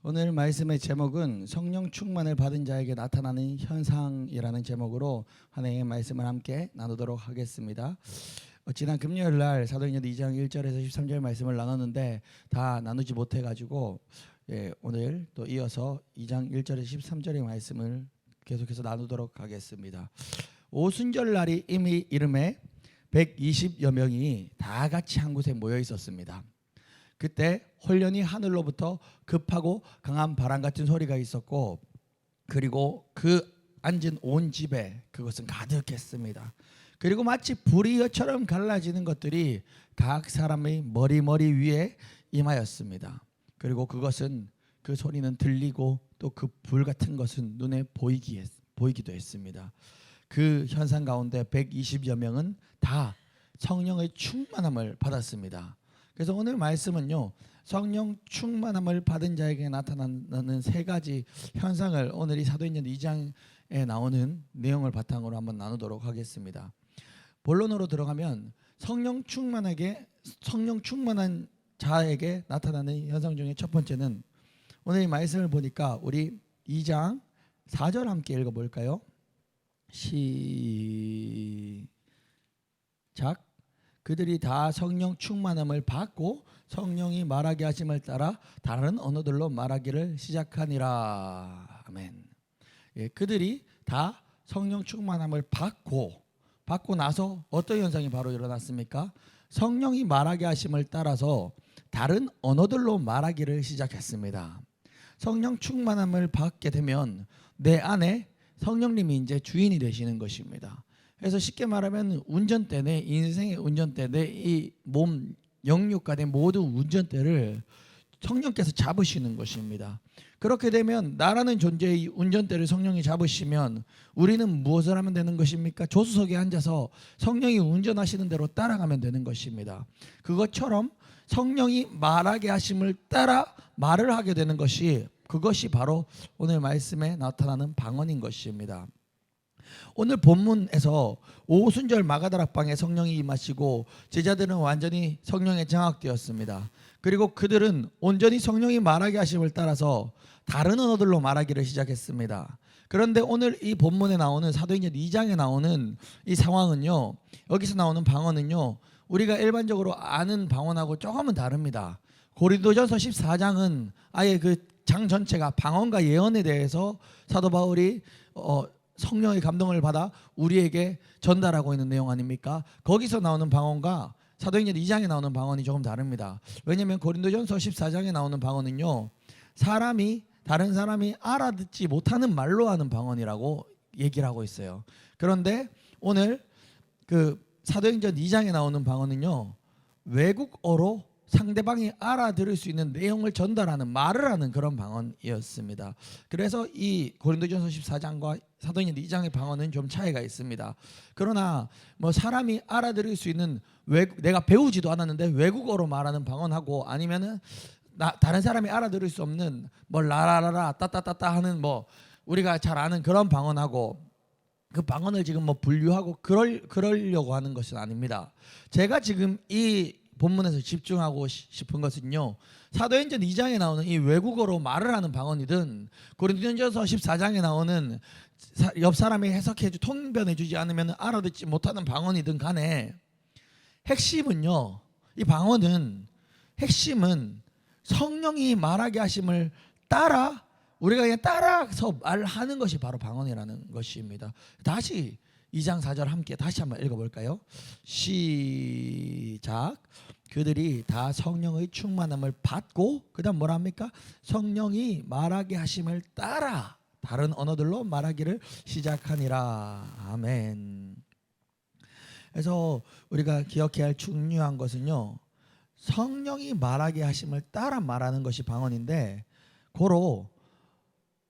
오늘 말씀의 제목은 성령 충만을 받은 자에게 나타나는 현상이라는 제목으로 하나님의 말씀을 함께 나누도록 하겠습니다. 지난 금요일 날 사도행전 2장 1절에서 13절 말씀을 나눴는데 다 나누지 못해가지고 오늘 또 이어서 2장 1절에서 13절의 말씀을 계속해서 나누도록 하겠습니다. 오순절 날이 이미 이름에 120여 명이 다 같이 한 곳에 모여 있었습니다. 그때 홀련히 하늘로부터 급하고 강한 바람 같은 소리가 있었고, 그리고 그 앉은 온 집에 그것은 가득했습니다. 그리고 마치 불이처럼 갈라지는 것들이 각 사람의 머리 위에 임하였습니다. 그리고 그 소리는 들리고 또 그 불 같은 것은 눈에 보이기도 했습니다. 그 현상 가운데 120여 명은 다 성령의 충만함을 받았습니다. 그래서 오늘 말씀은요, 성령 충만함을 받은 자에게 나타나는 세 가지 현상을 오늘 이 사도행전 2장에 나오는 내용을 바탕으로 한번 나누도록 하겠습니다. 본론으로 들어가면 성령 충만한 자에게 나타나는 현상 중에 첫 번째는, 오늘 이 말씀을 보니까 우리 2장 4절 함께 읽어볼까요? 시작. 그들이 다 성령 충만함을 받고 성령이 말하게 하심을 따라 다른 언어들로 말하기를 시작하니라. 아멘. 그들이 다 성령 충만함을 받고 나서 어떤 현상이 바로 일어났습니까? 성령이 말하게 하심을 따라서 다른 언어들로 말하기를 시작했습니다. 성령 충만함을 받게 되면 내 안에 성령님이 이제 주인이 되시는 것입니다. 그래서 쉽게 말하면 운전대, 내 인생의 운전대, 내 이 몸 영육과 내 모든 운전대를 성령께서 잡으시는 것입니다. 그렇게 되면 나라는 존재의 운전대를 성령이 잡으시면 우리는 무엇을 하면 되는 것입니까? 조수석에 앉아서 성령이 운전하시는 대로 따라가면 되는 것입니다. 그것처럼 성령이 말하게 하심을 따라 말을 하게 되는 그것이 바로 오늘 말씀에 나타나는 방언인 것입니다. 오늘 본문에서 오순절 마가다락방에 성령이 임하시고 제자들은 완전히 성령에 장악되었습니다. 그리고 그들은 온전히 성령이 말하게 하심을 따라서 다른 언어들로 말하기를 시작했습니다. 그런데 오늘 이 본문에 나오는 사도행전 2장에 나오는 이 상황은요, 여기서 나오는 방언은요, 우리가 일반적으로 아는 방언하고 조금은 다릅니다. 고린도전서 14장은 아예 그 장 전체가 방언과 예언에 대해서 사도 바울이 성령의 감동을 받아 우리에게 전달하고 있는 내용 아닙니까? 거기서 나오는 방언과 사도행전 2장에 나오는 방언이 조금 다릅니다. 왜냐하면 고린도전서 14장에 나오는 방언은요, 다른 사람이 알아듣지 못하는 말로 하는 방언이라고 얘기를 하고 있어요. 그런데 오늘 그 사도행전 2장에 나오는 방언은요, 외국어로 상대방이 알아들을 수 있는 내용을 전달하는, 말을 하는 그런 방언이었습니다. 그래서 이 고린도전서 14장과 사도행전 2장의 방언은 좀 차이가 있습니다. 그러나 뭐 사람이 알아들을 수 있는 내가 배우지도 않았는데 외국어로 말하는 방언하고, 아니면은 다른 사람이 알아들을 수 없는 뭐 라라라라 따따따따 하는 뭐 우리가 잘 아는 그런 방언하고, 그 방언을 지금 뭐 분류하고 그러려고 하는 것은 아닙니다. 제가 지금 이 본문에서 집중하고 싶은 것은요, 사도행전 2장에 나오는 이 외국어로 말을 하는 방언이든 고린도전서 14장에 나오는 옆 사람이 통변해 주지 않으면 알아듣지 못하는 방언이든 간에 핵심은요, 이 방언은 핵심은 성령이 말하게 하심을 따라 우리가 그냥 따라서 말하는 것이 바로 방언이라는 것입니다. 다시 2장 4절 함께 다시 한번 읽어볼까요? 시작. 그들이 다 성령의 충만함을 받고, 그 다음 뭐라 합니까? 성령이 말하게 하심을 따라 다른 언어들로 말하기를 시작하니라. 아멘. 그래서 우리가 기억해야 할 중요한 것은요, 성령이 말하게 하심을 따라 말하는 것이 방언인데, 고로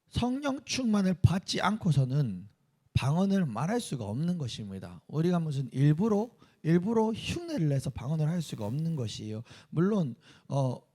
성령 충만을 받지 않고서는 방언을 말할 수가 없는 것입니다. 우리가 무슨 일부러 흉내를 내서 방언을 할 수가 없는 것이에요. 물론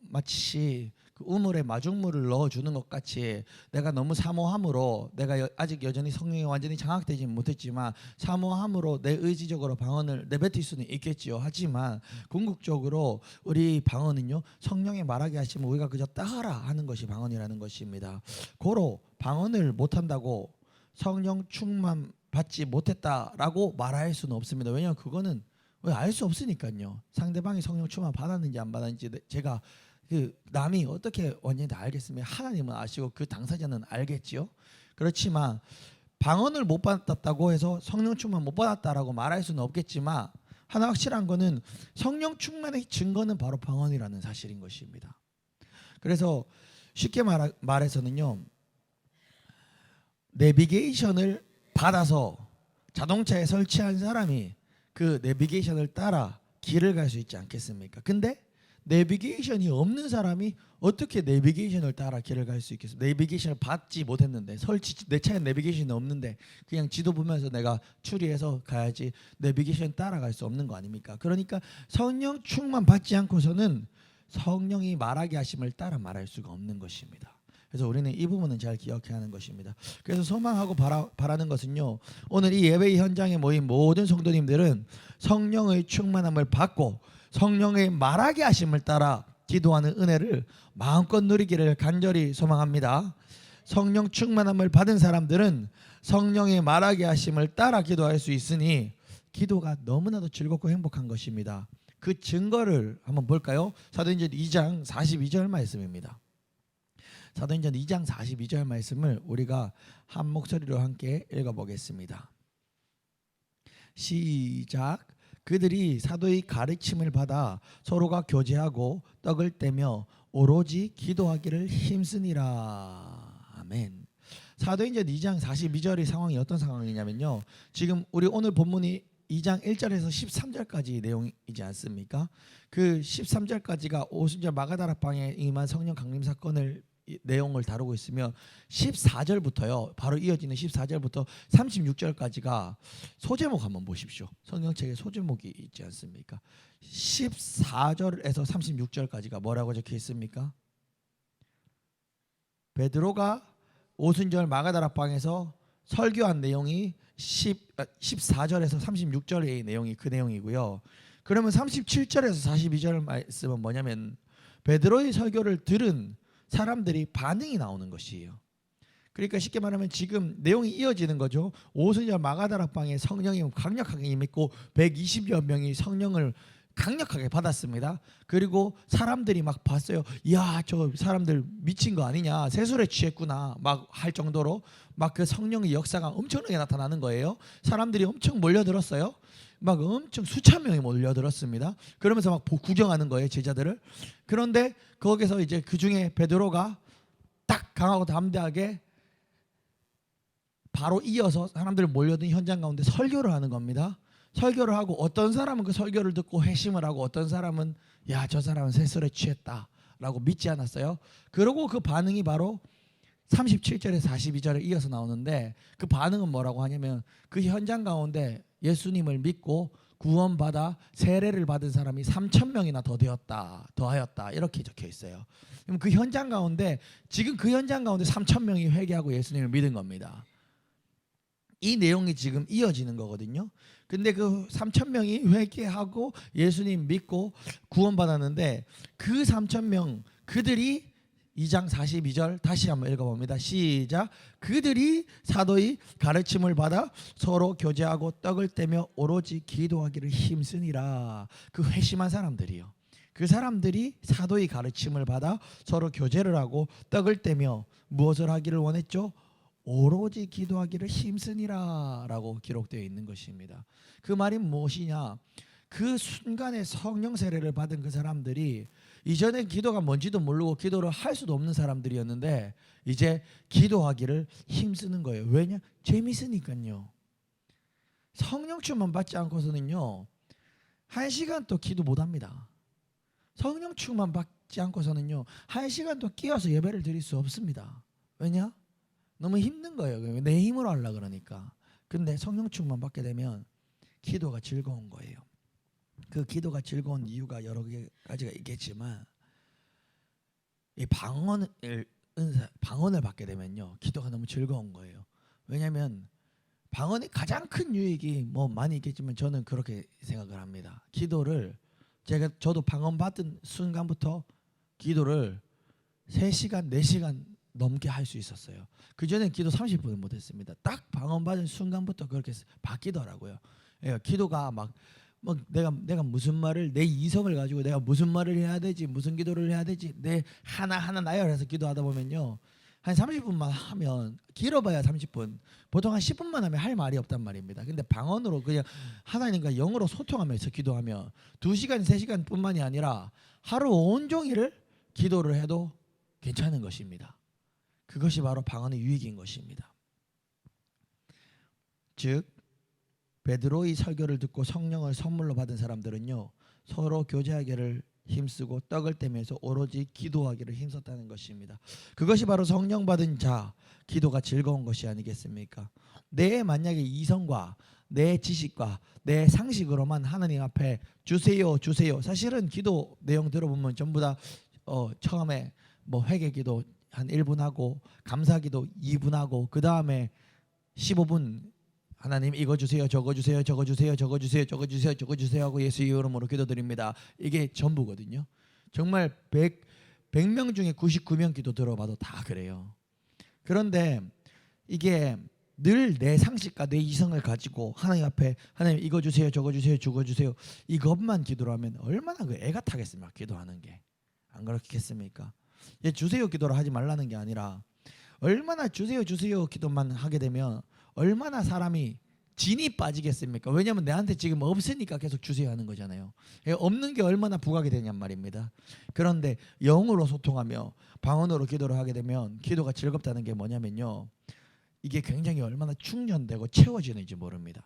마치 그 우물에 마중물을 넣어주는 것 같이 내가 너무 사모함으로 내가 아직 여전히 성령이 완전히 장악되지 못했지만 사모함으로 내 의지적으로 방언을 내뱉을 수는 있겠지요. 하지만 궁극적으로 우리 방언은요, 성령의 말하게 하시면 우리가 그저 따라 하는 것이 방언이라는 것입니다. 고로 방언을 못한다고 성령 충만 받지 못했다라고 말할 수는 없습니다. 왜냐하면 그거는 알 수 없으니까요. 상대방이 성령 충만 받았는지 안 받았는지 제가 그 남이 어떻게 완전히 다 알겠습니까? 하나님은 아시고 그 당사자는 알겠지요. 그렇지만 방언을 못 받았다고 해서 성령 충만 못 받았다라고 말할 수는 없겠지만 하나 확실한 거는 성령 충만의 증거는 바로 방언이라는 사실인 것입니다. 그래서 쉽게 말해서는요, 내비게이션을 받아서 자동차에 설치한 사람이 그 내비게이션을 따라 길을 갈 수 있지 않겠습니까? 근데 내비게이션이 없는 사람이 어떻게 내비게이션을 따라 길을 갈 수 있겠어요? 내비게이션을 받지 못했는데, 내 차에 내비게이션이 없는데 그냥 지도 보면서 내가 추리해서 가야지 내비게이션 따라갈 수 없는 거 아닙니까? 그러니까 성령 충만 받지 않고서는 성령이 말하게 하심을 따라 말할 수가 없는 것입니다. 그래서 우리는 이 부분은 잘 기억해야 하는 것입니다. 그래서 소망하고 바라는 것은요, 오늘 이 예배 현장에 모인 모든 성도님들은 성령의 충만함을 받고 성령의 말하게 하심을 따라 기도하는 은혜를 마음껏 누리기를 간절히 소망합니다. 성령 충만함을 받은 사람들은 성령의 말하게 하심을 따라 기도할 수 있으니 기도가 너무나도 즐겁고 행복한 것입니다. 그 증거를 한번 볼까요? 사도행전 2장 42절 말씀입니다. 사도행전 2장 42절 말씀을 우리가 한 목소리로 함께 읽어보겠습니다. 시작. 그들이 사도의 가르침을 받아 서로가 교제하고 떡을 떼며 오로지 기도하기를 힘쓰니라. 아멘. 사도행전 2장 42절의 상황이 어떤 상황이냐면요, 지금 우리 오늘 본문이 2장 1절에서 13절까지 내용이지 않습니까? 그 13절까지가 오순절 마가다락방에 임한 성령 강림 사건을 내용을 다루고 있으며 14절부터요, 바로 이어지는 14절부터 36절까지가 소제목 한번 보십시오. 성경책에 소제목이 있지 않습니까? 14절에서 36절까지가 뭐라고 적혀 있습니까? 베드로가 오순절 마가다락방에서 설교한 내용이 14절에서 36절의 내용이 그 내용이고요. 그러면 37절에서 42절 말씀은 뭐냐면 베드로의 설교를 들은 사람들이 반응이 나오는 것이에요. 그러니까 쉽게 말하면 지금 내용이 이어지는 거죠. 오순절 마가다락방에 성령이 강력하게 임했고 120여 명이 성령을 강력하게 받았습니다. 그리고 사람들이 막 봤어요. 이야, 저 사람들 미친 거 아니냐, 세술에 취했구나 막 할 정도로 막 그 성령의 역사가 엄청나게 나타나는 거예요. 사람들이 엄청 몰려들었어요. 막 엄청 수천 명이 몰려들었습니다. 그러면서 막 구경하는 거예요, 제자들을. 그런데 거기서 이제 그 중에 베드로가 딱 강하고 담대하게 바로 이어서 사람들 몰려든 현장 가운데 설교를 하는 겁니다. 설교를 하고 어떤 사람은 그 설교를 듣고 회심을 하고 어떤 사람은 야, 저 사람은 세술에 취했다라고 믿지 않았어요. 그러고 그 반응이 바로 37절에 42절에 이어서 나오는데, 그 반응은 뭐라고 하냐면 그 현장 가운데 예수님을 믿고 구원받아 세례를 받은 사람이 3,000명이나 더하였다 이렇게 적혀 있어요. 그럼 그 현장 가운데 지금 그 현장 가운데 3,000명이 회개하고 예수님을 믿은 겁니다. 이 내용이 지금 이어지는 거거든요. 근데 그 3,000명이 회개하고 예수님 믿고 구원받았는데 그 3,000명 그들이 2장 42절 다시 한번 읽어봅니다. 시작. 그들이 사도의 가르침을 받아 서로 교제하고 떡을 떼며 오로지 기도하기를 힘쓰니라. 그 회심한 사람들이요, 그 사람들이 사도의 가르침을 받아 서로 교제를 하고 떡을 떼며 무엇을 하기를 원했죠? 오로지 기도하기를 힘쓰니라 라고 기록되어 있는 것입니다. 그 말이 무엇이냐, 그 순간에 성령 세례를 받은 그 사람들이 이전에 기도가 뭔지도 모르고 기도를 할 수도 없는 사람들이었는데 이제 기도하기를 힘쓰는 거예요. 왜냐? 재밌으니까요. 성령 충만 받지 않고서는요 1시간도 기도 못합니다. 성령 충만 받지 않고서는요 1시간도 끼어서 예배를 드릴 수 없습니다. 왜냐? 너무 힘든 거예요. 내 힘으로 하려고 그러니까. 근데 성령 충만 받게 되면 기도가 즐거운 거예요. 그 기도가 즐거운 이유가 여러 가지가 있겠지만 이 방언을 받게 되면요, 기도가 너무 즐거운 거예요. 왜냐하면 방언의 가장 큰 유익이 뭐 많이 있겠지만 저는 그렇게 생각을 합니다. 기도를 저도 방언 받은 순간부터 기도를 3시간 4시간 넘게 할 수 있었어요. 그전엔 기도 30분을 못했습니다. 딱 방언 받은 순간부터 그렇게 바뀌더라고요. 예, 기도가 막 내가 무슨 말을, 내 이성을 가지고 내가 무슨 말을 해야 되지, 무슨 기도를 해야 되지, 내 하나하나 나열해서 기도하다 보면요, 한 30분만 하면, 길어봐야 30분, 보통 한 10분만 하면 할 말이 없단 말입니다. 근데 방언으로 그냥 하나님과 영으로 소통하면서 기도하면 2시간 3시간 뿐만이 아니라 하루 온종일을 기도를 해도 괜찮은 것입니다. 그것이 바로 방언의 유익인 것입니다. 즉 베드로의 설교를 듣고 성령을 선물로 받은 사람들은요, 서로 교제하기를 힘쓰고 떡을 떼면서 오로지 기도하기를 힘썼다는 것입니다. 그것이 바로 성령 받은 자 기도가 즐거운 것이 아니겠습니까? 내 만약에 이성과 내 지식과 내 상식으로만 하나님 앞에 주세요 사실은 기도 내용 들어보면 전부 다 처음에 뭐 회개기도 한 1분 하고 감사기도 2분 하고 그 다음에 15분 하나님 이거 주세요, 저거 주세요, 저거 주세요, 저거 주세요, 저거 주세요, 저거 주세요 하고 예수 이름으로 기도드립니다. 이게 전부거든요. 정말 100명 중에 99명 기도 들어봐도 다 그래요. 그런데 이게 늘 내 상식과 내 이성을 가지고 하나님 앞에 하나님 이거 주세요, 저거 주세요, 저거 주세요 이것만 기도를 하면 얼마나 그 애가 타겠습니까? 기도하는 게. 안 그렇겠습니까? 주세요 기도를 하지 말라는 게 아니라 얼마나 주세요 기도만 하게 되면 얼마나 사람이 진이 빠지겠습니까? 왜냐하면 내한테 지금 없으니까 계속 주세요 하는 거잖아요. 없는 게 얼마나 부각이 되냔 말입니다. 그런데 영으로 소통하며 방언으로 기도를 하게 되면 기도가 즐겁다는 게 뭐냐면요, 이게 굉장히 얼마나 충전되고 채워지는지 모릅니다.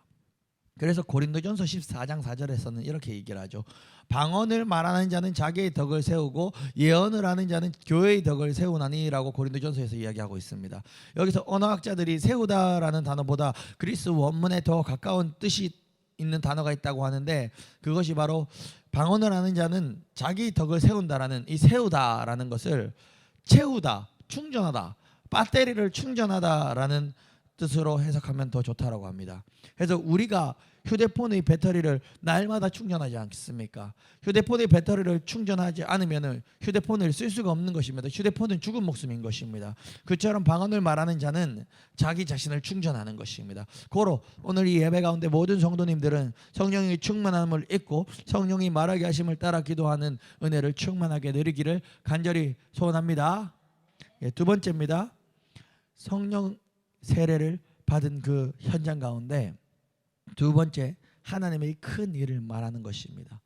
그래서 고린도전서 14장 4절에서는 이렇게 얘기를 하죠. 방언을 말하는 자는 자기의 덕을 세우고 예언을 하는 자는 교회의 덕을 세우나니라고 고린도전서에서 이야기하고 있습니다. 여기서 언어학자들이 세우다라는 단어보다 그리스 원문에 더 가까운 뜻이 있는 단어가 있다고 하는데, 그것이 바로 방언을 하는 자는 자기 덕을 세운다라는 이 세우다라는 것을 채우다, 충전하다, 배터리를 충전하다라는 뜻으로 해석하면 더 좋다라고 합니다. 그래서 우리가 휴대폰의 배터리를 날마다 충전하지 않습니까? 휴대폰의 배터리를 충전하지 않으면 휴대폰을 쓸 수가 없는 것입니다. 휴대폰은 죽은 목숨인 것입니다. 그처럼 방언을 말하는 자는 자기 자신을 충전하는 것입니다. 고로 오늘 이 예배 가운데 모든 성도님들은 성령의 충만함을 잊고 성령이 말하게 하심을 따라 기도하는 은혜를 충만하게 누리기를 간절히 소원합니다. 두 번째입니다. 성령 세례를 받은 그 현장 가운데 두 번째, 하나님의 큰 일을 말하는 것입니다.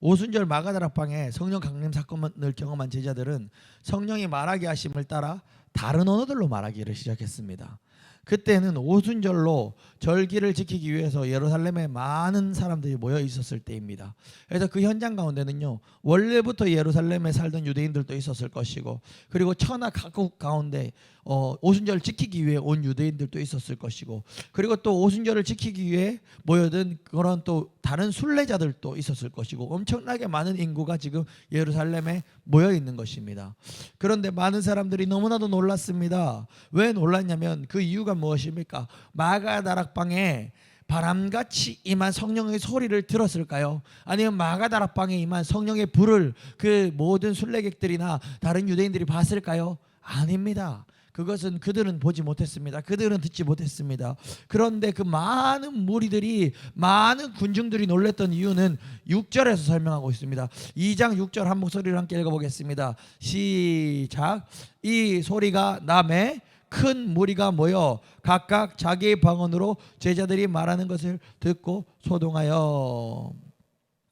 오순절 마가다락방에 성령 강림 사건을 경험한 제자들은 성령이 말하게 하심을 따라 다른 언어들로 말하기를 시작했습니다. 그때는 오순절로 절기를 지키기 위해서 예루살렘에 많은 사람들이 모여 있었을 때입니다. 그래서 그 현장 가운데는요, 원래부터 예루살렘에 살던 유대인들도 있었을 것이고, 그리고 천하 각국 가운데 오순절을 지키기 위해 온 유대인들도 있었을 것이고, 그리고 또 오순절을 지키기 위해 모여든 그런 또 다른 순례자들도 있었을 것이고, 엄청나게 많은 인구가 지금 예루살렘에 모여 있는 것입니다. 그런데 많은 사람들이 너무나도 놀랐습니다. 왜 놀랐냐면 그 이유가 무엇입니까? 마가다락방에 바람같이 임한 성령의 소리를 들었을까요? 아니면 마가다락방에 임한 성령의 불을 그 모든 순례객들이나 다른 유대인들이 봤을까요? 아닙니다. 그것은 그들은 보지 못했습니다. 그들은 듣지 못했습니다. 그런데 그 많은 무리들이, 많은 군중들이 놀랐던 이유는 6절에서 설명하고 있습니다. 2장 6절 한 목소리로 함께 읽어보겠습니다. 시작. 이 소리가 남에 큰 무리가 모여 각각 자기의 방언으로 제자들이 말하는 것을 듣고 소동하여.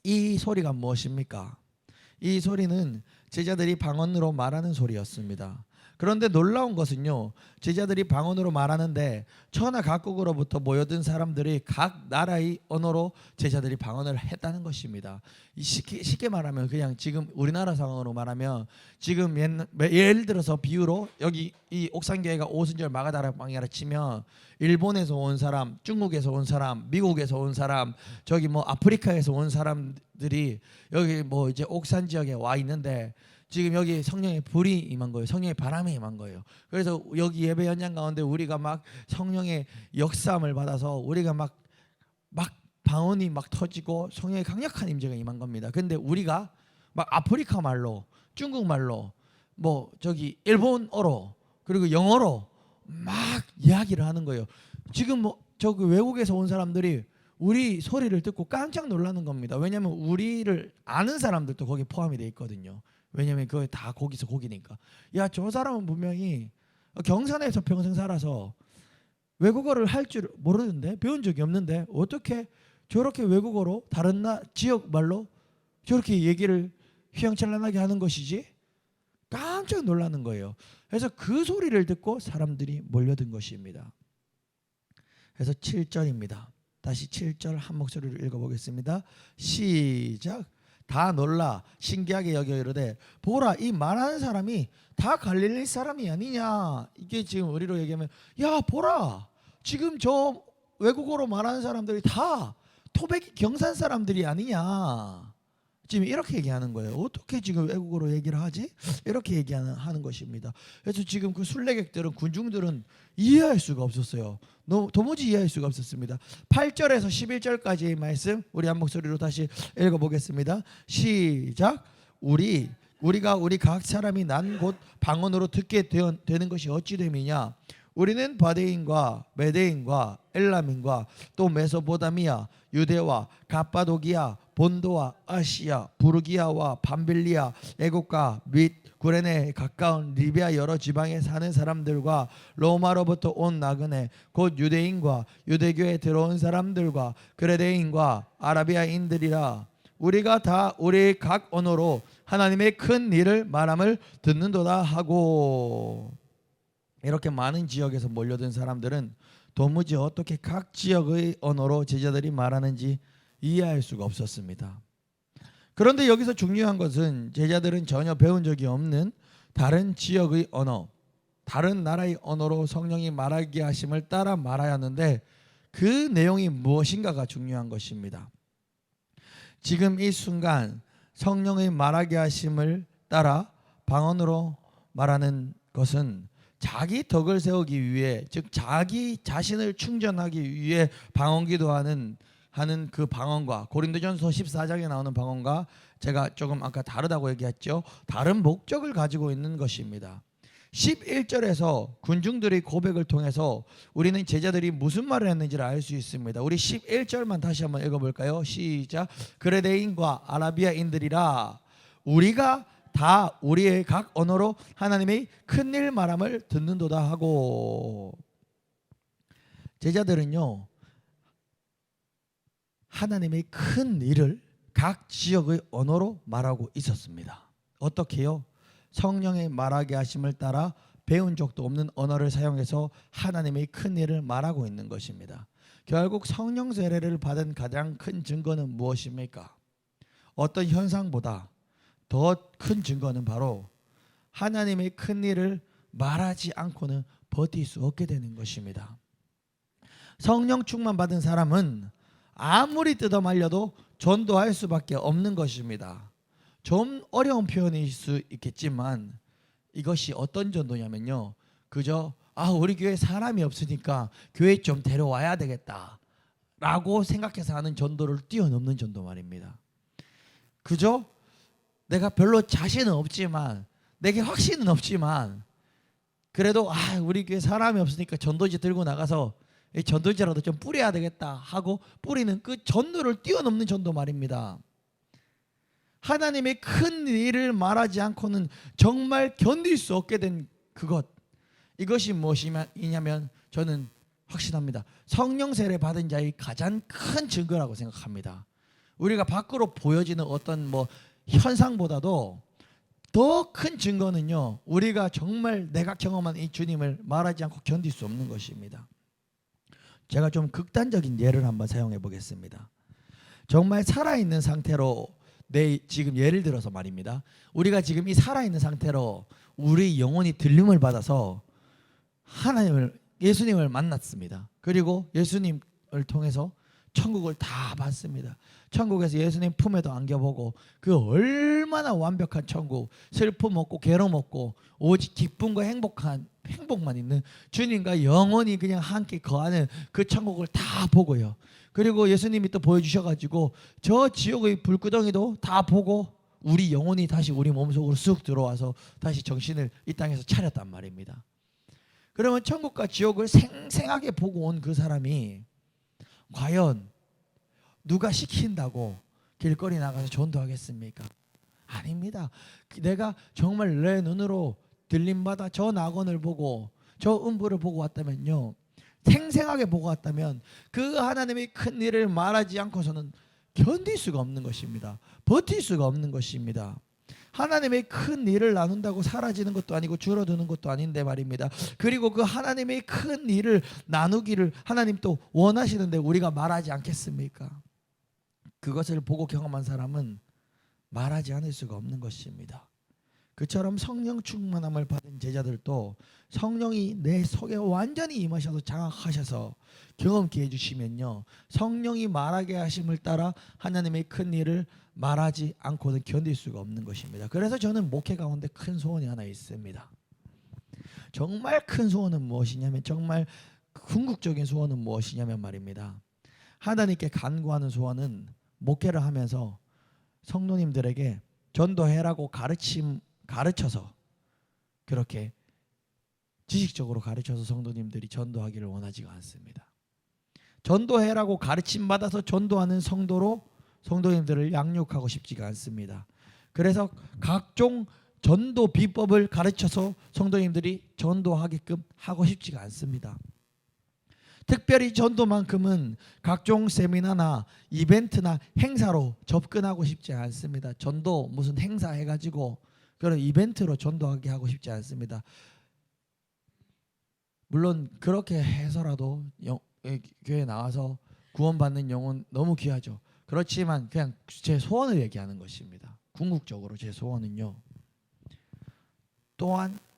이 소리가 무엇입니까? 이 소리는 제자들이 방언으로 말하는 소리였습니다. 그런데 놀라운 것은요, 제자들이 방언으로 말하는데 천하 각국으로부터 모여든 사람들이 각 나라의 언어로 제자들이 방언을 했다는 것입니다. 쉽게 말하면 그냥 지금 우리나라 상황으로 말하면 지금 예를 들어서 비유로 여기 이 옥산교회가 오순절 마가다락방이라 치면 일본에서 온 사람, 중국에서 온 사람, 미국에서 온 사람, 저기 뭐 아프리카에서 온 사람들이 여기 뭐 이제 옥산 지역에 와 있는데 지금 여기 성령의 불이 임한 거예요. 성령의 바람이 임한 거예요. 그래서 여기 예배 현장 가운데 우리가 막 성령의 역사함을 받아서 우리가 막 방언이 막 터지고 성령의 강력한 임재가 임한 겁니다. 근데 우리가 막 아프리카 말로, 중국 말로, 뭐 저기 일본어로, 그리고 영어로 막 이야기를 하는 거예요. 지금 뭐 저기 외국에서 온 사람들이 우리 소리를 듣고 깜짝 놀라는 겁니다. 왜냐하면 우리를 아는 사람들도 거기 포함이 돼 있거든요. 왜냐하면 그거 다 거기서 거기니까. 야, 저 사람은 분명히 경산에서 평생 살아서 외국어를 할 줄 모르는데, 배운 적이 없는데 어떻게 저렇게 외국어로 다른 지역 말로 저렇게 얘기를 휘황찬란하게 하는 것이지? 깜짝 놀라는 거예요. 그래서 그 소리를 듣고 사람들이 몰려든 것입니다. 그래서 7절입니다. 다시 7절 한 목소리로 읽어보겠습니다. 시작. 다 놀라 신기하게 여겨 이르되 보라, 이 말하는 사람이 다 갈릴리 사람이 아니냐. 이게 지금 우리로 얘기하면, 야 보라, 지금 저 외국어로 말하는 사람들이 다 토백 경산 사람들이 아니냐. 지금 이렇게 얘기하는 거예요. 어떻게 지금 외국어로 얘기를 하지? 이렇게 얘기하는 것입니다. 그래서 지금 그 순례객들은, 군중들은 이해할 수가 없었어요. 도무지 이해할 수가 없었습니다. 8절에서 11절까지의 말씀 우리 한 목소리로 다시 읽어보겠습니다. 시작. 우리가 우리 각 사람이 난 곳 방언으로 듣게 되는 것이 어찌 됨이냐. 우리는 바데인과 메데인과 엘람인과 또 메소포타미아, 유대와 갑바도기아, 본도와 아시아, 부르기아와 밤빌리아, 애국과 및 구레네에 가까운 리비아 여러 지방에 사는 사람들과 로마로부터 온 나그네 곧 유대인과 유대교에 들어온 사람들과 그레데인과 아라비아인들이라. 우리가 다 우리 각 언어로 하나님의 큰 일을 말함을 듣는도다 하고. 이렇게 많은 지역에서 몰려든 사람들은 도무지 어떻게 각 지역의 언어로 제자들이 말하는지 이해할 수가 없었습니다. 그런데 여기서 중요한 것은 제자들은 전혀 배운 적이 없는 다른 지역의 언어, 다른 나라의 언어로 성령이 말하게 하심을 따라 말해야 하는데 그 내용이 무엇인가가 중요한 것입니다. 지금 이 순간 성령의 말하게 하심을 따라 방언으로 말하는 것은 자기 덕을 세우기 위해, 즉 자기 자신을 충전하기 위해 방언 기도하는 그 방언과 고린도전서 14장에 나오는 방언과 제가 조금 아까 다르다고 얘기했죠. 다른 목적을 가지고 있는 것입니다. 11절에서 군중들의 고백을 통해서 우리는 제자들이 무슨 말을 했는지를 알 수 있습니다. 우리 11절만 다시 한번 읽어볼까요? 시작. 그레데인과 아라비아인들이라 우리가 다 우리의 각 언어로 하나님의 큰일 말함을 듣는도다 하고. 제자들은요, 하나님의 큰 일을 각 지역의 언어로 말하고 있었습니다. 어떻게요? 성령의 말하게 하심을 따라 배운 적도 없는 언어를 사용해서 하나님의 큰 일을 말하고 있는 것입니다. 결국 성령 세례를 받은 가장 큰 증거는 무엇입니까? 어떤 현상보다 더 큰 증거는 바로 하나님의 큰 일을 말하지 않고는 버틸 수 없게 되는 것입니다. 성령 충만 받은 사람은 아무리 뜯어 말려도 전도할 수밖에 없는 것입니다. 좀 어려운 표현일 수 있겠지만 이것이 어떤 전도냐면요, 그저 우리 교회 사람이 없으니까 교회 좀 데려와야 되겠다 라고 생각해서 하는 전도를 뛰어넘는 전도 말입니다. 그저 내가 별로 자신은 없지만, 내게 확신은 없지만, 그래도 우리 교회 사람이 없으니까 전도지 들고 나가서 전도지라도 좀 뿌려야 되겠다 하고 뿌리는 그 전도를 뛰어넘는 전도 말입니다. 하나님의 큰 일을 말하지 않고는 정말 견딜 수 없게 된 그것, 이것이 무엇이냐면 저는 확신합니다. 성령 세례 받은 자의 가장 큰 증거라고 생각합니다. 우리가 밖으로 보여지는 어떤 현상보다도 더 큰 증거는요, 우리가 정말 내가 경험한 이 주님을 말하지 않고 견딜 수 없는 것입니다. 제가 좀 극단적인 예를 한번 사용해 보겠습니다. 정말 살아있는 상태로 지금 예를 들어서 말입니다. 우리가 지금 이 살아있는 상태로 우리 영혼이 들림을 받아서 예수님을 만났습니다. 그리고 예수님을 통해서 천국을 다 봤습니다. 천국에서 예수님 품에도 안겨보고 그 얼마나 완벽한 천국, 슬픔 없고 괴로움 없고 오직 기쁨과 행복만 있는 주님과 영원히 그냥 함께 거하는 그 천국을 다 보고요. 그리고 예수님이 또 보여주셔가지고 저 지옥의 불구덩이도 다 보고 우리 영혼이 다시 우리 몸속으로 쑥 들어와서 다시 정신을 이 땅에서 차렸단 말입니다. 그러면 천국과 지옥을 생생하게 보고 온 그 사람이 과연 누가 시킨다고 길거리 나가서 전도하겠습니까? 아닙니다. 내가 정말 내 눈으로 들림마다 저 낙원을 보고 저 음부를 보고 왔다면요, 생생하게 보고 왔다면 그 하나님의 큰 일을 말하지 않고서는 견딜 수가 없는 것입니다. 버틸 수가 없는 것입니다. 하나님의 큰 일을 나눈다고 사라지는 것도 아니고 줄어드는 것도 아닌데 말입니다. 그리고 그 하나님의 큰 일을 나누기를 하나님 또 원하시는데 우리가 말하지 않겠습니까? 그것을 보고 경험한 사람은 말하지 않을 수가 없는 것입니다. 그처럼 성령 충만함을 받은 제자들도 성령이 내 속에 완전히 임하셔서 장악하셔서 경험케 해주시면요, 성령이 말하게 하심을 따라 하나님의 큰 일을 말하지 않고는 견딜 수가 없는 것입니다. 그래서 저는 목회 가운데 큰 소원이 하나 있습니다. 정말 큰 소원은 무엇이냐면, 정말 궁극적인 소원은 무엇이냐면 말입니다, 하나님께 간구하는 소원은 목회를 하면서 성도님들에게 전도해라고 가르쳐서, 그렇게 지식적으로 가르쳐서 성도님들이 전도하기를 원하지가 않습니다. 전도해라고 가르침 받아서 전도하는 성도님들을 양육하고 싶지가 않습니다. 그래서 각종 전도 비법을 가르쳐서 성도님들이 전도하게끔 하고 싶지가 않습니다. 특별히 전도만큼은 각종 세미나나 이벤트나 행사로 접근하고 싶지 않습니다. 전도 무슨 행사 해가지고 그런 이벤트로 전도하게 하고 싶지 않습니다. 물론 그렇게 해서라도 교회에 나와서 구원받는 영혼 너무 귀하죠. 그렇지만 그냥 제 소원을 얘기하는 것입니다. 궁극적으로 제 소원은요,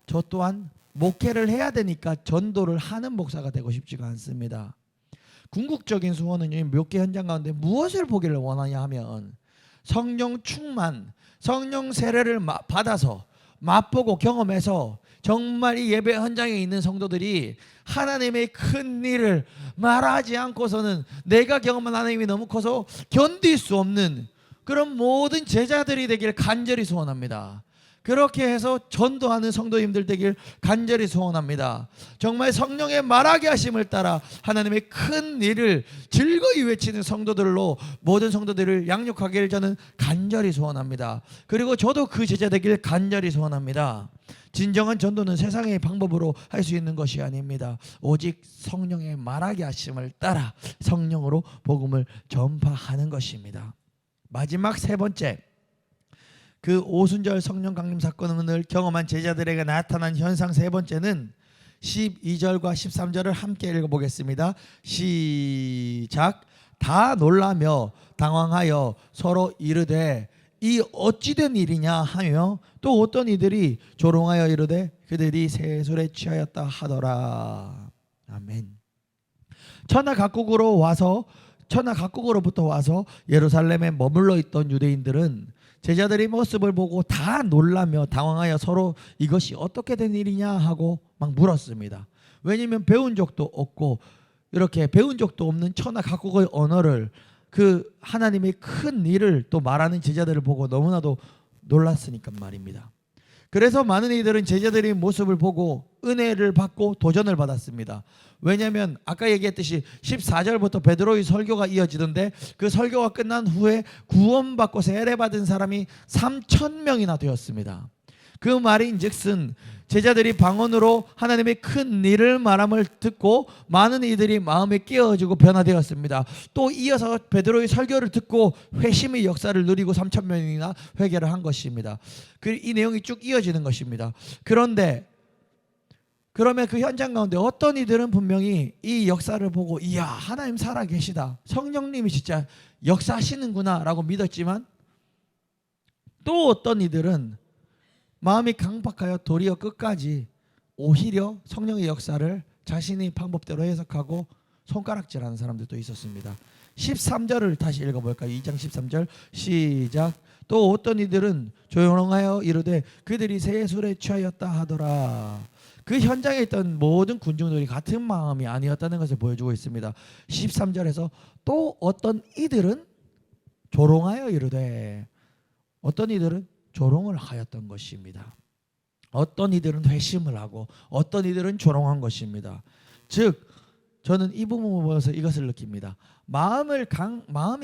저 또한 목회를 해야 되니까 전도를 하는 목사가 되고 싶지가 않습니다. 궁극적인 소원은 목회 현장 가운데 무엇을 보기를 원하냐 하면, 성령 충만, 성령 세례를 받아서 맛보고 경험해서 정말 이 예배 현장에 있는 성도들이 하나님의 큰 일을 말하지 않고서는 내가 경험한 하나님이 너무 커서 견딜 수 없는 그런 모든 제자들이 되길 간절히 소원합니다. 그렇게 해서 전도하는 성도님들 되길 간절히 소원합니다. 정말 성령의 말하게 하심을 따라 하나님의 큰 일을 즐거이 외치는 성도들로 모든 성도들을 양육하기를 저는 간절히 소원합니다. 그리고 저도 그 제자 되길 간절히 소원합니다. 진정한 전도는 세상의 방법으로 할 수 있는 것이 아닙니다. 오직 성령의 말하게 하심을 따라 성령으로 복음을 전파하는 것입니다. 마지막 세 번째, 그 오순절 성령 강림 사건을 경험한 제자들에게 나타난 현상 세 번째는 12절과 13절을 함께 읽어보겠습니다. 시작. 다 놀라며 당황하여 서로 이르되 이 어찌된 일이냐 하며, 또 어떤 이들이 조롱하여 이르되 그들이 세술에 취하였다 하더라. 아멘. 천하 각국으로부터 와서 예루살렘에 머물러 있던 유대인들은 제자들의 모습을 보고 다 놀라며 당황하여 서로 이것이 어떻게 된 일이냐 하고 막 물었습니다. 왜냐하면 배운 적도 없고 이렇게 배운 적도 없는 천하 각국의 언어를, 그 하나님의 큰 일을 또 말하는 제자들을 보고 너무나도 놀랐으니까 말입니다. 그래서 많은 이들은 제자들의 모습을 보고 은혜를 받고 도전을 받았습니다. 왜냐하면 아까 얘기했듯이 14절부터 베드로의 설교가 이어지던데, 그 설교가 끝난 후에 구원받고 세례받은 사람이 3,000명이나 되었습니다. 그 말인즉슨 제자들이 방언으로 하나님의 큰 일을 말함을 듣고 많은 이들이 마음에 깨어지고 변화되었습니다. 또 이어서 베드로의 설교를 듣고 회심의 역사를 누리고 3,000명이나 회개를 한 것입니다. 이 내용이 쭉 이어지는 것입니다. 그러면 그 현장 가운데 어떤 이들은 분명히 이 역사를 보고 이야, 하나님 살아계시다, 성령님이 진짜 역사하시는구나 라고 믿었지만, 또 어떤 이들은 마음이 강박하여 도리어 끝까지 오히려 성령의 역사를 자신의 방법대로 해석하고 손가락질하는 사람들도 있었습니다. 13절을 다시 읽어볼까요? 2장 13절 시작. 또 어떤 이들은 조용하여 이르되 그들이 새 술에 취하였다 하더라. 그 현장에 있던 모든 군중들이 같은 마음이 아니었다는 것을 보여주고 있습니다. 13절에서 또 어떤 이들은 조롱하여 이르되, 어떤 이들은 조롱을 하였던 것입니다. 어떤 이들은 회심을 하고 어떤 이들은 조롱한 것입니다. 즉 저는 이 부분을 보면서 이것을 느낍니다. 마음이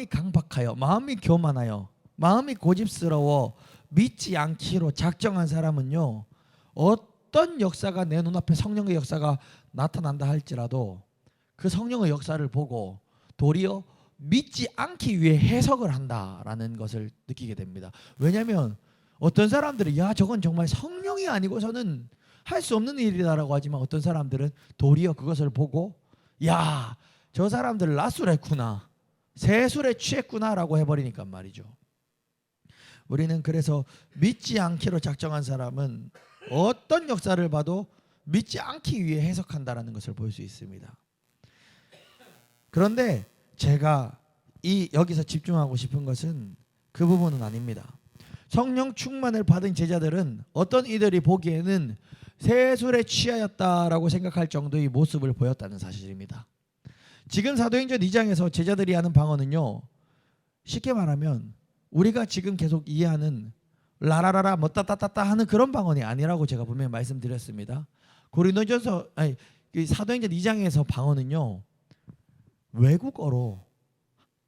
강박하여, 마음이 교만하여, 마음이 고집스러워 믿지 않기로 작정한 사람은요, 어떤 역사가 내 눈앞에 성령의 역사가 나타난다 할지라도 그 성령의 역사를 보고 도리어 믿지 않기 위해 해석을 한다라는 것을 느끼게 됩니다. 왜냐하면 어떤 사람들은 야 저건 정말 성령이 아니고서는 할 수 없는 일이다라고 하지만, 어떤 사람들은 도리어 그것을 보고 야 저 사람들 낮술했구나, 새술에 취했구나라고 해버리니까 말이죠. 우리는 그래서 믿지 않기로 작정한 사람은 어떤 역사를 봐도 믿지 않기 위해 해석한다라는 것을 볼 수 있습니다. 그런데 제가 여기서 집중하고 싶은 것은 그 부분은 아닙니다. 성령 충만을 받은 제자들은 어떤 이들이 보기에는 새술에 취하였다라고 생각할 정도의 모습을 보였다는 사실입니다. 지금 사도행전 2장에서 제자들이 하는 방언은요, 쉽게 말하면 우리가 지금 계속 이해하는 라라라라 뭐 따따따따 하는 그런 방언이 아니라고 제가 분명히 말씀드렸습니다. 사도행전 2장에서 방언은요, 외국어로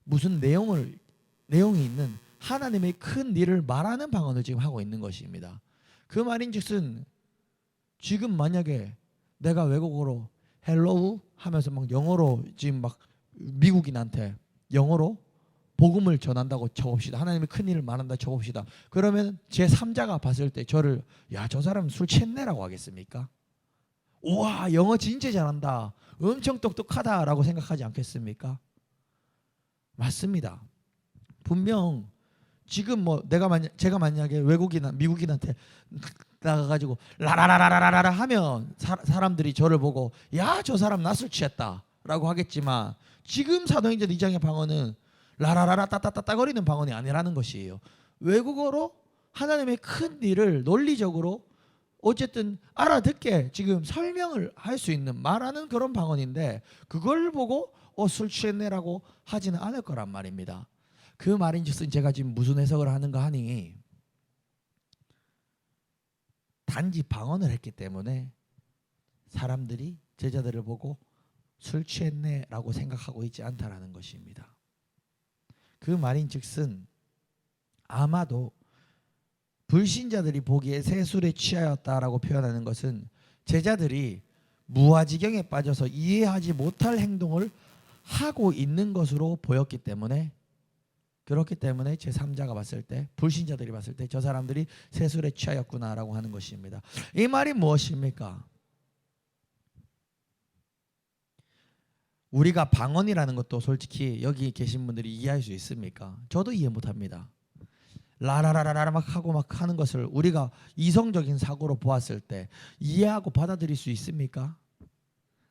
무슨 내용이 있는 하나님의 큰 일을 말하는 방언을 지금 하고 있는 것입니다. 그 말인즉슨 지금 만약에 내가 외국어로 헬로우 하면서 막 영어로 지금 막 미국인한테 영어로 복음을 전한다고 쳐봅시다. 하나님의 큰 일을 말한다 쳐봅시다. 그러면 제 3자가 봤을 때 저를 야 저 사람 술 취했네라고 하겠습니까? 우와 영어 진짜 잘한다, 엄청 똑똑하다라고 생각하지 않겠습니까? 맞습니다. 분명 지금 뭐 제가 만약에 미국인한테 나가가지고 라라라라라라 하면 사람들이 저를 보고 야 저 사람 낯을 취했다라고 하겠지만, 지금 사도행전 2장의 방언은 라라라라 따따따따 거리는 방언이 아니라는 것이에요. 외국어로 하나님의 큰 일을 논리적으로 어쨌든 알아듣게 지금 설명을 할 수 있는 말하는 그런 방언인데, 그걸 보고 술 취했네라고 하지는 않을 거란 말입니다. 그 말인즉슨 제가 지금 무슨 해석을 하는가 하니, 단지 방언을 했기 때문에 사람들이 제자들을 보고 술 취했네라고 생각하고 있지 않다라는 것입니다. 그 말인즉슨 아마도 불신자들이 보기에 새술에 취하였다라고 표현하는 것은 제자들이 무아지경에 빠져서 이해하지 못할 행동을 하고 있는 것으로 보였기 때문에, 그렇기 때문에 제3자가 봤을 때, 불신자들이 봤을 때 저 사람들이 새술에 취하였구나라고 하는 것입니다. 이 말이 무엇입니까? 우리가 방언이라는 것도 솔직히 여기 계신 분들이 이해할 수 있습니까? 저도 이해 못합니다. 라라라라라 막 하고 막 하는 것을 우리가 이성적인 사고로 보았을 때 이해하고 받아들일 수 있습니까?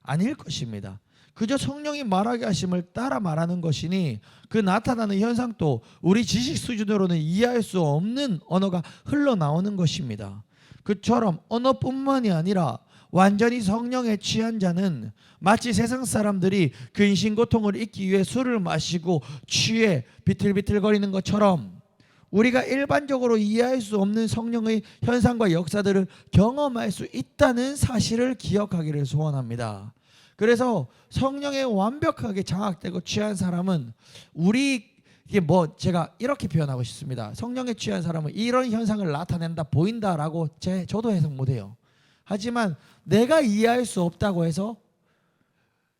아닐 것입니다. 그저 성령이 말하게 하심을 따라 말하는 것이니 그 나타나는 현상도 우리 지식 수준으로는 이해할 수 없는 언어가 흘러나오는 것입니다. 그처럼 언어뿐만이 아니라 완전히 성령에 취한 자는 마치 세상 사람들이 근심고통을 잊기 위해 술을 마시고 취해 비틀비틀거리는 것처럼 우리가 일반적으로 이해할 수 없는 성령의 현상과 역사들을 경험할 수 있다는 사실을 기억하기를 소원합니다. 그래서 성령에 완벽하게 장악되고 취한 사람은 제가 이렇게 표현하고 싶습니다. 성령에 취한 사람은 이런 현상을 나타낸다, 보인다라고 저도 해석 못해요. 하지만 내가 이해할 수 없다고 해서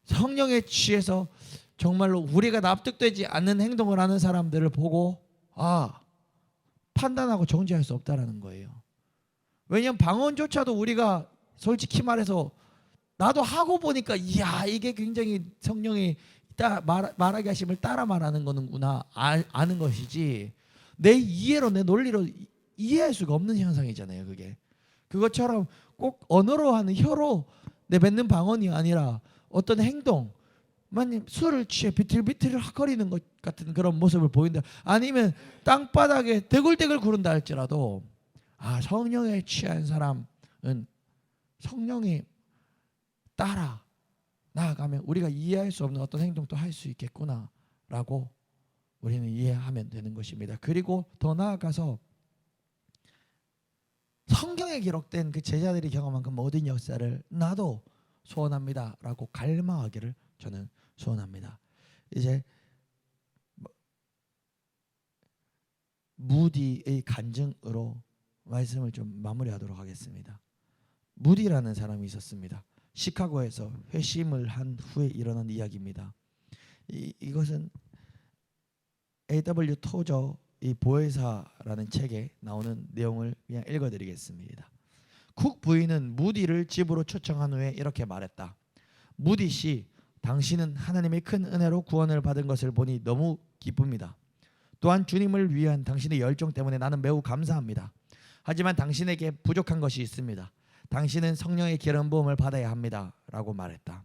성령에 취해서 정말로 우리가 납득되지 않는 행동을 하는 사람들을 보고 판단하고 정죄할 수 없다라는 거예요. 왜냐하면 방언조차도 우리가 솔직히 말해서 나도 하고 보니까 이야 이게 굉장히 성령이 말하게 하심을 따라 말하는 거는구나 아는 것이지, 내 이해로 내 논리로 이해할 수가 없는 현상이잖아요. 그것처럼 꼭 언어로 하는 혀로 내뱉는 방언이 아니라 어떤 행동, 만약 술을 취해 비틀비틀 거리는 것 같은 그런 모습을 보인다, 아니면 땅바닥에 대굴대굴 구른다 할지라도 성령에 취한 사람은 성령이 따라 나아가면 우리가 이해할 수 없는 어떤 행동도 할 수 있겠구나라고 우리는 이해하면 되는 것입니다. 그리고 더 나아가서 성경에 기록된 그 제자들이 경험한 그 모든 역사를 나도 소원합니다라고 갈망하기를 저는 소원합니다. 이제 무디의 간증으로 말씀을 좀 마무리하도록 하겠습니다. 무디라는 사람이 있었습니다. 시카고에서 회심을 한 후에 일어난 이야기입니다. 이것은 A.W. 토저 이 보혜사라는 책에 나오는 내용을 그냥 읽어드리겠습니다. 쿡 부인은 무디를 집으로 초청한 후에 이렇게 말했다. 무디 씨, 당신은 하나님의 큰 은혜로 구원을 받은 것을 보니 너무 기쁩니다. 또한 주님을 위한 당신의 열정 때문에 나는 매우 감사합니다. 하지만 당신에게 부족한 것이 있습니다. 당신은 성령의 기름 부음을 받아야 합니다. 라고 말했다.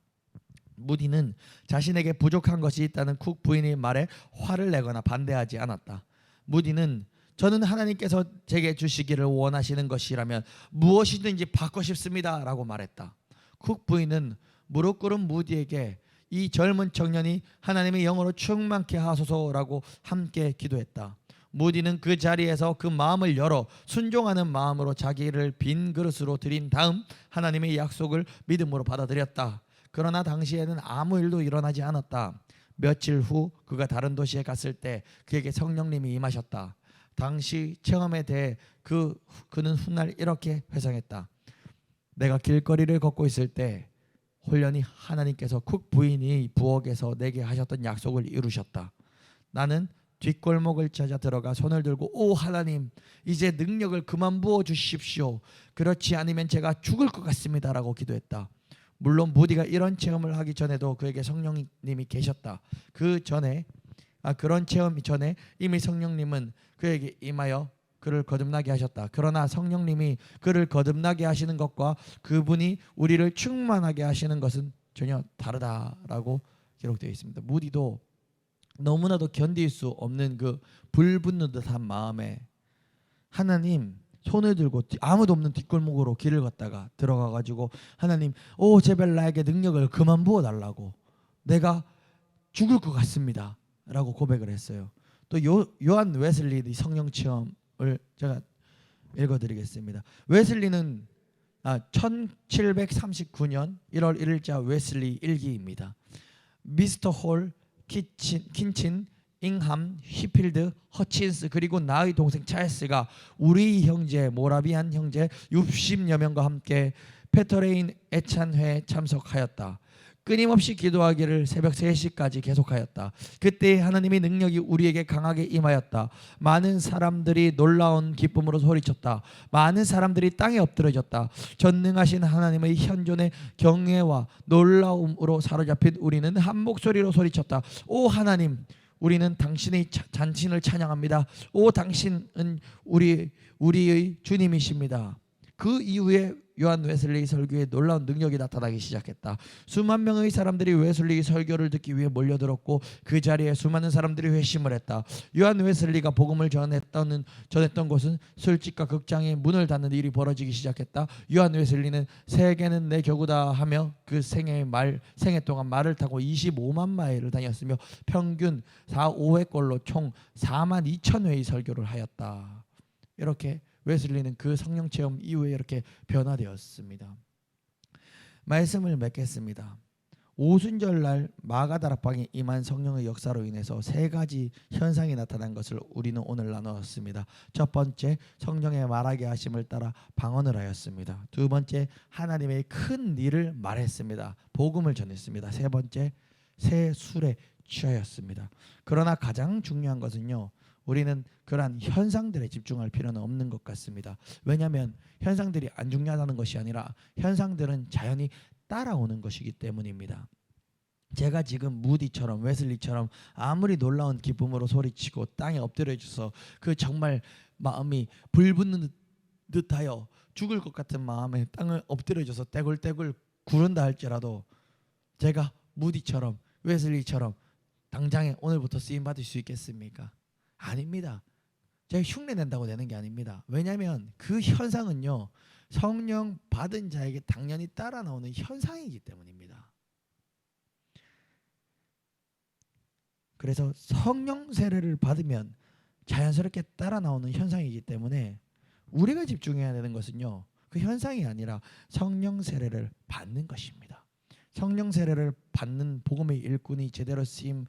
무디는 자신에게 부족한 것이 있다는 쿡 부인의 말에 화를 내거나 반대하지 않았다. 무디는 저는 하나님께서 제게 주시기를 원하시는 것이라면 무엇이든지 받고 싶습니다. 라고 말했다. 쿡 부인은 무릎 꿇은 무디에게 이 젊은 청년이 하나님의 영으로 충만케 하소서라고 함께 기도했다. 무디는 그 자리에서 그 마음을 열어 순종하는 마음으로 자기를 빈 그릇으로 드린 다음 하나님의 약속을 믿음으로 받아들였다. 그러나 당시에는 아무 일도 일어나지 않았다. 며칠 후 그가 다른 도시에 갔을 때 그에게 성령님이 임하셨다. 당시 체험에 대해 그는 훗날 이렇게 회상했다. 내가 길거리를 걷고 있을 때 홀연히 하나님께서 쿡 부인이 부엌에서 내게 하셨던 약속을 이루셨다. 나는 뒷골목을 찾아 들어가 손을 들고 오 하나님, 이제 능력을 그만 부어 주십시오. 그렇지 않으면 제가 죽을 것 같습니다. 라고 기도했다. 물론 무디가 이런 체험을 하기 전에도 그에게 성령님이 계셨다. 그런 체험 전에 이미 성령님은 그에게 임하여 그를 거듭나게 하셨다. 그러나 성령님이 그를 거듭나게 하시는 것과 그분이 우리를 충만하게 하시는 것은 전혀 다르다라고 기록되어 있습니다. 무디도 너무나도 견딜 수 없는 그 불붙는 듯한 마음에 하나님, 손을 들고 아무도 없는 뒷골목으로 길을 걷다가 들어가가지고 하나님, 오 제발 나에게 능력을 그만 부어달라고, 내가 죽을 것 같습니다 라고 고백을 했어요. 또 요한 웨슬리의 성령 체험을 제가 읽어드리겠습니다. 웨슬리는 1739년 1월 1일자 웨슬리 일기입니다. 미스터 홀, 킨친, 잉함, 휘필드, 허친스 그리고 나의 동생 찰스가 우리 형제 모라비안 형제 60여 명과 함께 페터레인 애찬회에 참석하였다. 끊임없이 기도하기를 새벽 3시까지 계속하였다. 그때 하나님의 능력이 우리에게 강하게 임하였다. 많은 사람들이 놀라운 기쁨으로 소리쳤다. 많은 사람들이 땅에 엎드려졌다. 전능하신 하나님의 현존의 경외와 놀라움으로 사로잡힌 우리는 한 목소리로 소리쳤다. 오 하나님, 우리는 당신의 잔신을 찬양합니다. 오 당신은 우리의 주님이십니다. 그 이후에 요한 웨슬리 설교에 놀라운 능력이 나타나기 시작했다. 수만 명의 사람들이 웨슬리 설교를 듣기 위해 몰려들었고 그 자리에 수많은 사람들이 회심을 했다. 요한 웨슬리가 복음을 전했던 곳은 술집과 극장의 문을 닫는 일이 벌어지기 시작했다. 요한 웨슬리는 세계는 내 교구다 하며 그 생애 동안 말을 타고 25만 마일을 다녔으며 평균 4-5회꼴로 총 4만 2천 회의 설교를 하였다. 이렇게 웨슬리는 그 성령 체험 이후에 이렇게 변화되었습니다. 말씀을 맺겠습니다. 오순절날 마가다락방에 임한 성령의 역사로 인해서 3가지 현상이 나타난 것을 우리는 오늘 나누었습니다. 첫 번째, 성령의 말하게 하심을 따라 방언을 하였습니다. 두 번째, 하나님의 큰 일을 말했습니다. 복음을 전했습니다. 세 번째, 새 술에 취하였습니다. 그러나 가장 중요한 것은요, 우리는 그러한 현상들에 집중할 필요는 없는 것 같습니다. 왜냐하면 현상들이 안 중요하다는 것이 아니라 현상들은 자연히 따라오는 것이기 때문입니다. 제가 지금 무디처럼 웨슬리처럼 아무리 놀라운 기쁨으로 소리치고 땅에 엎드려져서 그 정말 마음이 불붙는 듯하여 죽을 것 같은 마음에 땅을 엎드려져서 떼굴떼굴 구른다 할지라도 제가 무디처럼 웨슬리처럼 당장에 오늘부터 쓰임 받을 수 있겠습니까? 아닙니다. 제가 흉내 낸다고 되는 게 아닙니다. 왜냐하면 그 현상은요, 성령 받은 자에게 당연히 따라 나오는 현상이기 때문입니다. 그래서 성령 세례를 받으면 자연스럽게 따라 나오는 현상이기 때문에 우리가 집중해야 되는 것은요, 그 현상이 아니라 성령 세례를 받는 것입니다. 성령 세례를 받는 복음의 일꾼이 제대로 쓰임,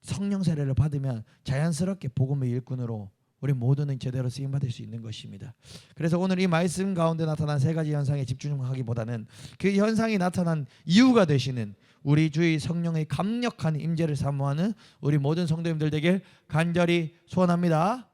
성령 세례를 받으면 자연스럽게 복음의 일꾼으로 우리 모두는 제대로 쓰임 받을 수 있는 것입니다. 그래서 오늘 이 말씀 가운데 나타난 세 가지 현상에 집중하기보다는 그 현상이 나타난 이유가 되시는 우리 주의 성령의 강력한 임재를 사모하는 우리 모든 성도님들 되길 간절히 소원합니다.